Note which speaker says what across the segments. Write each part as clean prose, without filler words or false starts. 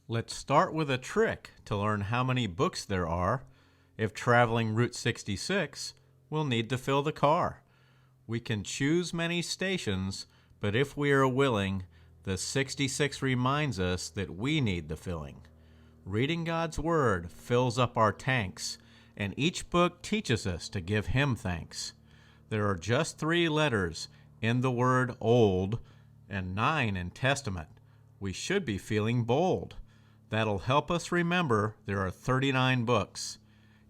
Speaker 1: Let's start with a trick to learn how many books there are. If traveling Route 66, we'll need to fill the car. We can choose many stations, but if we are willing, the 66 reminds us that we need the filling. Reading God's Word fills up our tanks, and each book teaches us to give Him thanks. There are just 3 letters in the word old and 9 in Testament. We should be feeling bold. That'll help us remember there are 39 books.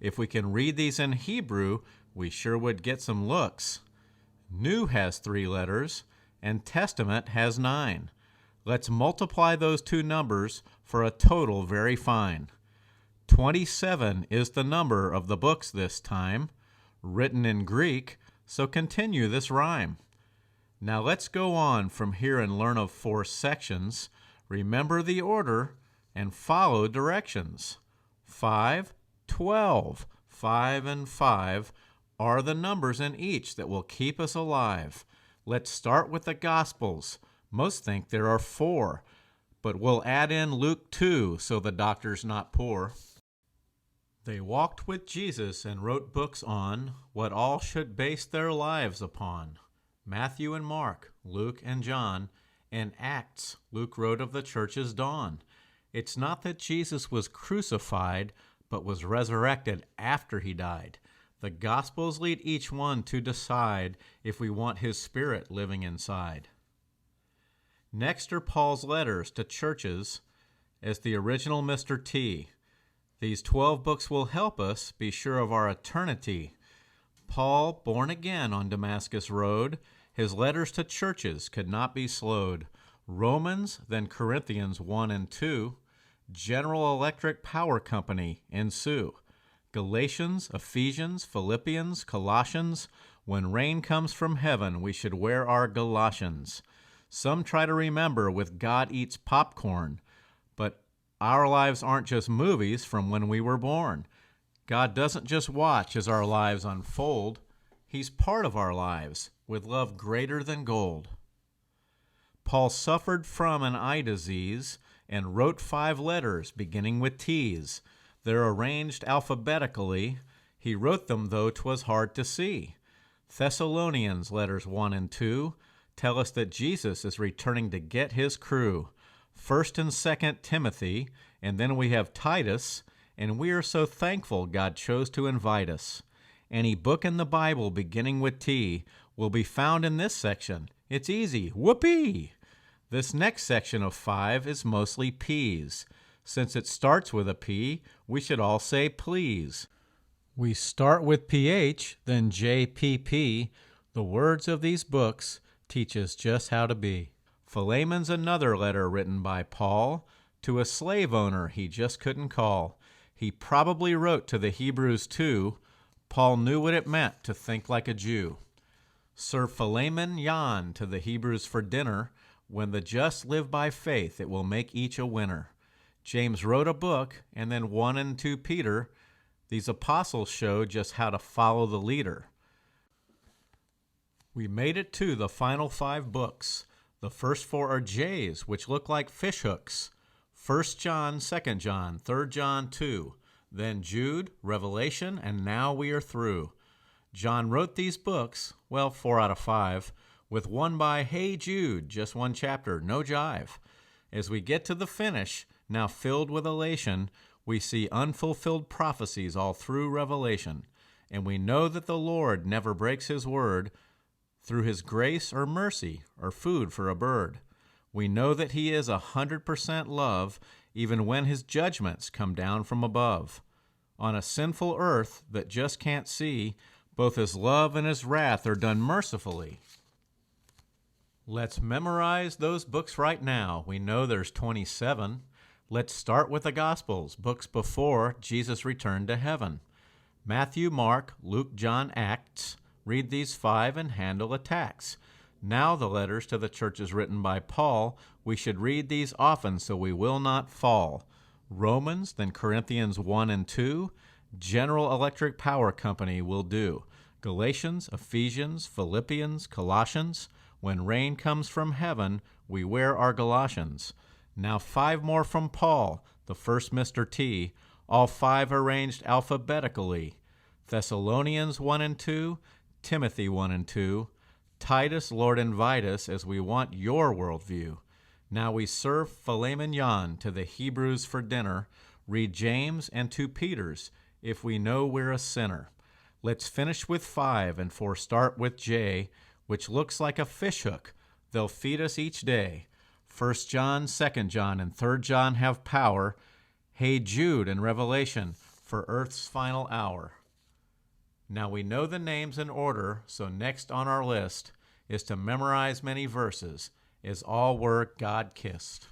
Speaker 1: If we can read these in Hebrew, we sure would get some looks. New has 3 letters, and Testament has 9. Let's multiply those 2 numbers for a total very fine. 27 is the number of the books this time, written in Greek, so continue this rhyme. Now let's go on from here and learn of 4 sections. Remember the order and follow directions. 5, 12. 5 and 5 are the numbers in each that will keep us alive. Let's start with the Gospels. Most think there are 4, but we'll add in Luke 2 so the doctor's not poor. They walked with Jesus and wrote books on what all should base their lives upon. Matthew and Mark, Luke and John, and Acts, Luke wrote of the church's dawn. It's not that Jesus was crucified, but was resurrected after he died. The Gospels lead each one to decide if we want his Spirit living inside. Next are Paul's letters to churches as the original Mr. T. These 12 books will help us be sure of our eternity. Paul, born again on Damascus Road, his letters to churches could not be slowed. Romans, then Corinthians 1 and 2, General Electric Power Company ensue. Galatians, Ephesians, Philippians, Colossians, when rain comes from heaven, we should wear our galoshians. Some try to remember with God eats popcorn, but our lives aren't just movies from when we were born. God doesn't just watch as our lives unfold. He's part of our lives with love greater than gold. Paul suffered from an eye disease and wrote 5 letters beginning with T's. They're arranged alphabetically. He wrote them, though 'twas hard to see. Thessalonians letters 1 and 2 tell us that Jesus is returning to get his crew. 1st and 2nd Timothy, and then we have Titus, and we are so thankful God chose to invite us. Any book in the Bible beginning with T will be found in this section. It's easy. Whoopee! This next section of 5 is mostly P's. Since it starts with a P, we should all say please. We start with PH, then JPP. The words of these books teach us just how to be. Philemon's another letter written by Paul to a slave owner he just couldn't call. He probably wrote to the Hebrews too. Paul knew what it meant to think like a Jew. Sir Philemon yawned to the Hebrews for dinner. When the just live by faith, it will make each a winner. James wrote a book, and then 1 and 2 Peter. These apostles show just how to follow the leader. We made it to the final 5 books. The first 4 are J's, which look like fish hooks. 1 John, 2 John, 3 John 2. Then Jude, Revelation, and now we are through. John wrote these books, well, 4 out of 5, with one by Hey Jude, just 1 chapter, no jive. As we get to the finish, now filled with elation, we see unfulfilled prophecies all through Revelation, and we know that the Lord never breaks his word through his grace or mercy or food for a bird. We know that he is 100% love, even when his judgments come down from above. On a sinful earth that just can't see, both his love and his wrath are done mercifully. Let's memorize those books right now. We know there's 27. Let's start with the Gospels, books before Jesus returned to heaven. Matthew, Mark, Luke, John, Acts. Read these 5 and handle attacks. Now the letters to the churches written by Paul. We should read these often so we will not fall. Romans, then Corinthians 1 and 2. General Electric Power Company will do. Galatians, Ephesians, Philippians, Colossians. When rain comes from heaven, we wear our galoshians. Now 5 more from Paul, the first Mr. T, all 5 arranged alphabetically. Thessalonians 1 and 2, Timothy 1 and 2, Titus, Lord, invite us as we want your worldview. Now we serve filet mignon to the Hebrews for dinner, read James and 2 Peters if we know we're a sinner. Let's finish with 5 and start with J, which looks like a fishhook. They'll feed us each day. 1 John, 2 John, and 3 John have power. Hey Jude and Revelation for Earth's final hour. Now we know the names in order, so next on our list is to memorize many verses, as all were God-kissed.